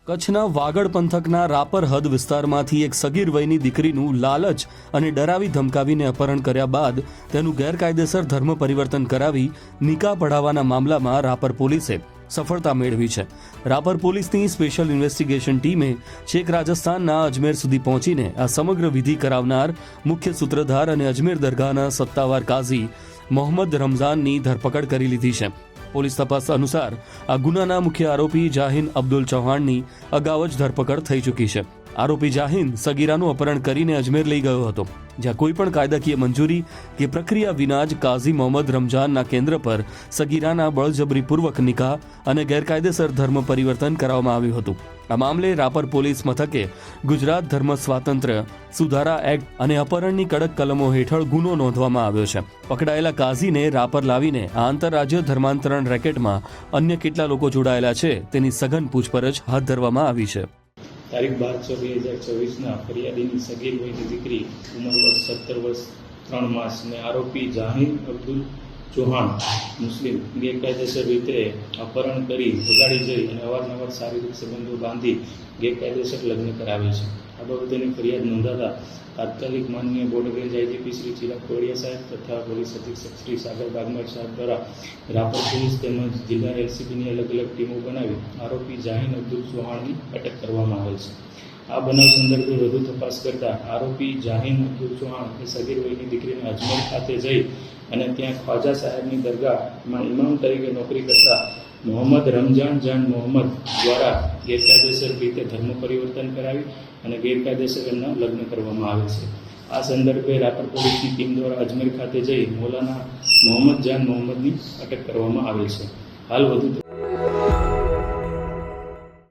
કચ્છના વાગડ પંથકના રાપર હદ વિસ્તારમાંથી એક સગીર વયની દીકરીનું લાલચ અને ડરાવી ધમકાવીને અપહરણ કર્યા બાદ તેનું ગેરકાયદેસર ધર્મ પરિવર્તન કરાવી નિકાહ પઢાવવાના મામલામાં રાપર પોલીસે સફળતા મેળવી છે. રાપર પોલીસની સ્પેશિયલ ઇન્વેસ્ટિગેશન ટીમે છેક રાજસ્થાનના અજમેર સુધી પહોંચીને આ સમગ્ર વિધિ કરાવનાર મુખ્ય સૂત્રધાર અને અજમેર દરગાહના સત્તાવાર કાઝી મોહમ્મદ રમઝાનની ધરપકડ કરી લીધી છે. પોલીસ તપાસ અનુસાર આ ગુનાના મુખ્ય આરોપી જાહિન અબ્દુલ ચૌહાણની અગાઉ જ ધરપકડ થઈ ચૂકી છે. આરોપી જાહિન સગીરાનું અપહરણ કરીને અજમેર લઈ ગયો હતો, જ્યાં કોઈ પણ કાયદાકીય મંજૂરી કે પ્રક્રિયા વિના જ કાઝી મોહમ્મદ રમઝાનના કેન્દ્ર પર સગીરાના બળજબરીપૂર્વક નિકાહ અને ગેરકાયદેસર ધર્મ પરિવર્તન કરવામાં આવ્યું હતું. આ મામલે રાપર પોલીસ મથકે ગુજરાત ધર્મ સ્વાતંત્ર્ય સુધારા એક્ટ અને અપહરણની કડક કલમો હેઠળ ગુનો નોંધવામાં આવ્યો છે. પકડાયેલા કાઝીને રાપર લાવીને આ આંતરરાજ્ય ધર્માંતરણ રેકેટમાં અન્ય કેટલા લોકો જોડાયેલા છે તેની સઘન પૂછપરછ હાથ ધરવામાં આવી છે. તારીખ 12/6/2024 ફરિયાદીની સગીર વયની દીકરી ઉંમર વર્ષ 17 વર્ષ 3 માસ ને આરોપી જાહિન અબ્દુલ ચૌહાણ મુસ્લિમ ગેરકાયદેસર રીતે અપહરણ કરી ભગાડી જઈ અને અવારનવાર શારીરિક સંબંધો બાંધી ગેરકાયદેસર લગ્ન કરાવે છે. આ બાબતેની ફરિયાદ નોંધાતા તાત્કાલિક માનનીય border range IGP Shri Chirag Kodiya સાહેબ તથા પોલીસ અધિક્ષક શ્રી સાગર બાગમાર સાહેબ દ્વારા રાપર પોલીસ તેમજ જિલ્લા એલસીબીની અલગ અલગ ટીમો બનાવી આરોપી જાહિન અબ્દુલ ચૌહાણની અટક કરવામાં આવેલ છે. આ બનાવ સંદર્ભે વધુ તપાસ કરતા આરોપી જાહિન અબ્દુલ ચૌહાણ એ સગીર વયની દીકરીને અજમેર ખાતે જઈ અને ત્યાં ખ્વાજા સાહેબની દરગાહમાં ઇમામ તરીકે નોકરી કરતા મોહમ્મદ રમઝાન જાન મોહમ્મદ દ્વારા ગેરકાયદેસર રીતે ધર્મ પરિવર્તન કરાવી અને ગેરકાયદેસર એમના લગ્ન કરવામાં આવે છે. આ સંદર્ભે રાપર પોલીસની ટીમ દ્વારા અજમેર ખાતે જઈ મૌલાના મોહમ્મદ જાન મોહમ્મદની અટક કરવામાં આવેલ છે. હાલ વધુ